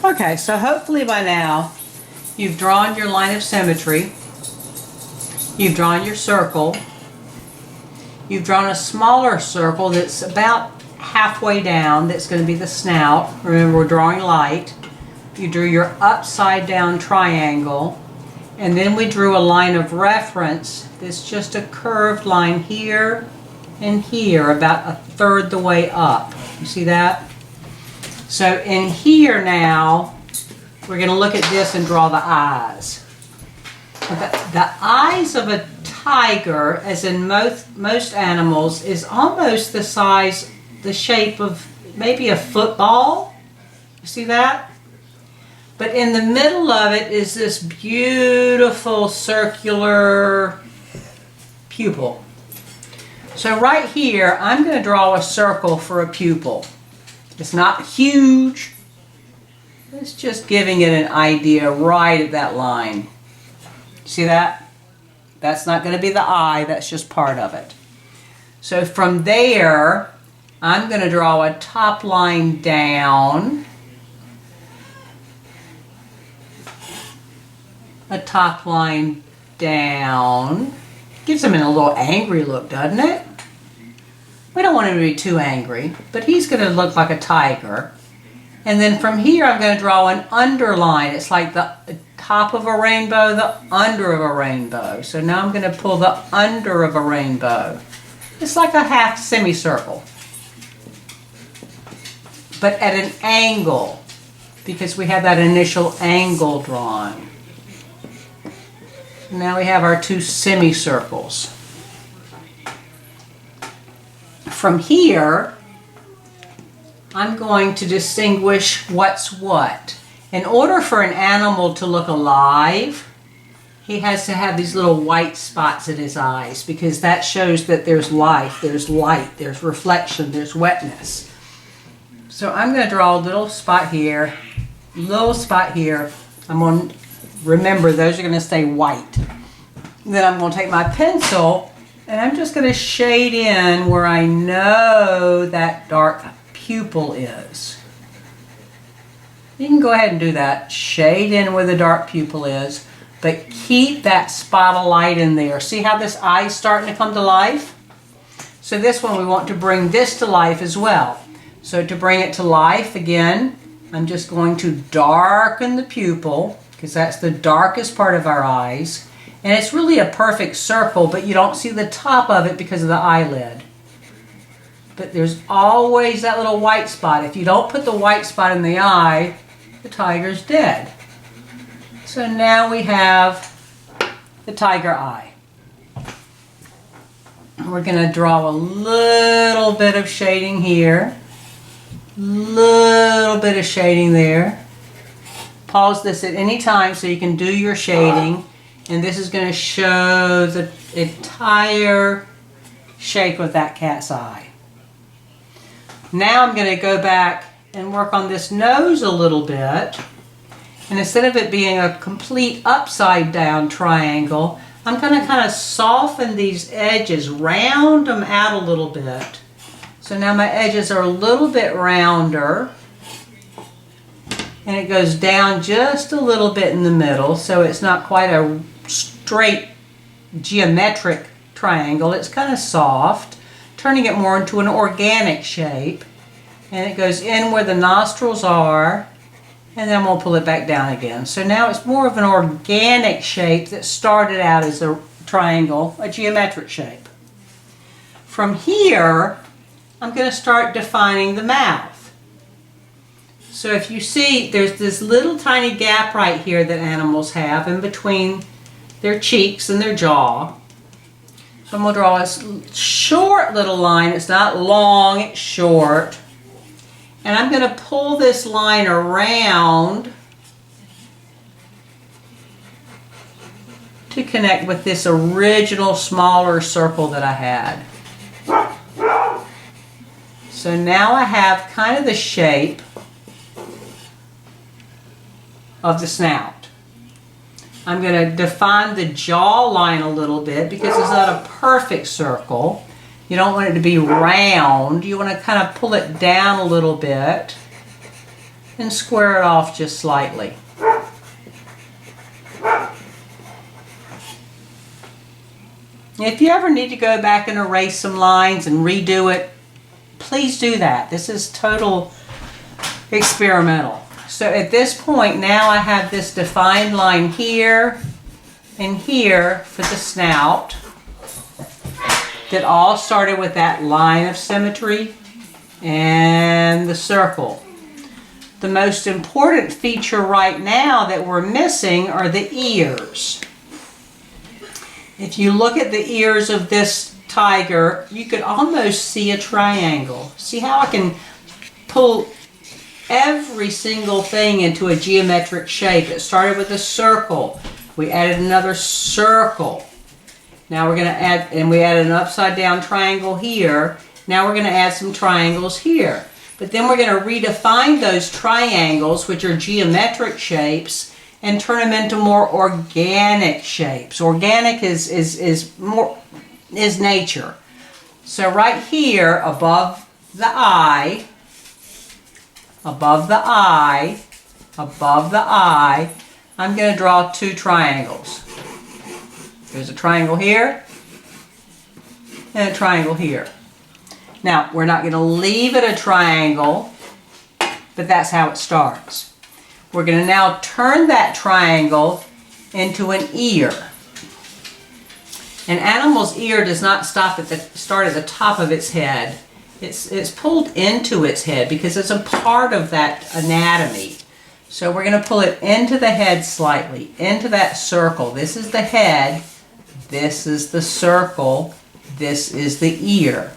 Okay, so hopefully by now you've drawn your line of symmetry, you've drawn your circle, you've drawn a smaller circle that's about halfway down, that's going to be the snout. Remember, we're drawing light. You drew your upside down triangle, and then we drew a line of reference that's just a curved line here and here, about a third the way up. You see that? So in here now, we're going to look at this and draw the eyes. The eyes of a tiger, as in most animals, is almost the size, the shape of maybe a football. You see that? But in the middle of it is this beautiful circular pupil. So right here, I'm going to draw a circle for a pupil. It's not huge. It's just giving it an idea right at that line. See that? That's not going to be the eye, that's just part of it. So from there, I'm going to draw a top line down, a top line down. Gives him a little angry look, doesn't it? We don't want him to be too angry, but he's going to look like a tiger. And then from here, I'm going to draw an underline. It's like the top of a rainbow, the under of a rainbow. So now I'm going to pull the under of a rainbow. It's like a half semicircle, but at an angle, because we have that initial angle drawn. Now we have our two semicircles. From here, I'm going to distinguish what's what. In order for an animal to look alive, he has to have these little white spots in his eyes, because that shows that there's life, there's light, there's reflection, there's wetness. So I'm going to draw a little spot here, little spot here. I'm going to remember those are going to stay white. Then I'm going to take my pencil and I'm just going to shade in where I know that dark pupil is. You can go ahead and do that. Shade in where the dark pupil is, but keep that spot of light in there. See how this eye's starting to come to life? So this one, we want to bring this to life as well. So to bring it to life again, I'm just going to darken the pupil, because that's the darkest part of our eyes. And it's really a perfect circle, but you don't see the top of it because of the eyelid. But there's always that little white spot. If you don't put the white spot in the eye, the tiger's dead. So now we have the tiger eye. We're going to draw a little bit of shading here. Little bit of shading there. Pause this at any time so you can do your shading. And this is going to show the entire shape of that cat's eye. Now I'm going to go back and work on this nose a little bit. And instead of it being a complete upside down triangle, I'm going to kind of soften these edges, round them out a little bit. So now my edges are a little bit rounder. And it goes down just a little bit in the middle, so it's not quite a straight geometric triangle. It's kind of soft, turning it more into an organic shape. And it goes in where the nostrils are, and then we'll pull it back down again. So now it's more of an organic shape that started out as a triangle, a geometric shape. From here, I'm going to start defining the mouth. So if you see, there's this little tiny gap right here that animals have in between their cheeks and their jaw. So I'm going to draw a short little line. It's not long, it's short. And I'm going to pull this line around to connect with this original smaller circle that I had. So now I have kind of the shape of the snout. I'm going to define the jawline a little bit because it's not a perfect circle. You don't want it to be round. You want to kind of pull it down a little bit. and square it off just slightly. If you ever need to go back and erase some lines and redo it, please do that. This is total experimental. So at this point now I have this defined line here and here for the snout that all started with that line of symmetry and the circle. The most important feature right now that we're missing are the ears. If you look at the ears of this tiger, you could almost see a triangle. See how I can pull every single thing into a geometric shape? It started with a circle. We added another circle. Now we're going to add, and we added an upside down triangle here. Now we're going to add some triangles here. But then we're going to redefine those triangles, which are geometric shapes, and turn them into more organic shapes. Organic is nature. So right here above the eye, above the eye, above the eye, I'm going to draw two triangles. There's a triangle here and a triangle here. Now, we're not going to leave it a triangle, but that's how it starts. We're going to now turn that triangle into an ear. An animal's ear does not start at the top of its head. It's pulled into its head because it's a part of that anatomy. So we're going to pull it into the head slightly, into that circle. This is the head, this is the circle, this is the ear.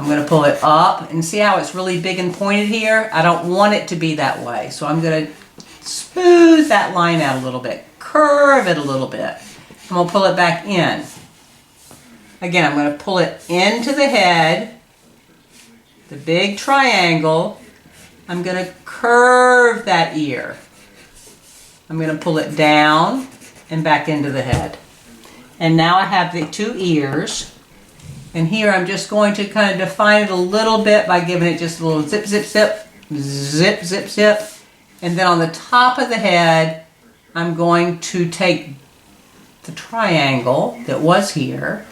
I'm going to pull it up and see how it's really big and pointed here? I don't want it to be that way. So I'm going to smooth that line out a little bit, curve it a little bit. I'm going to pull it back in. Again, I'm going to pull it into the head, the big triangle. I'm going to curve that ear. I'm going to pull it down and back into the head. And now I have the two ears. And here I'm just going to kind of define it a little bit by giving it just a little zip, zip, zip, zip, zip, zip. And then on the top of the head, I'm going to take the triangle that was here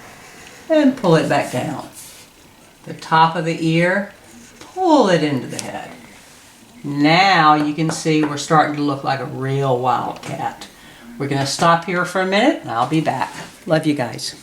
and pull it back down. The top of the ear, pull it into the head. Now you can see we're starting to look like a real wildcat. We're going to stop here for a minute and I'll be back. Love you guys.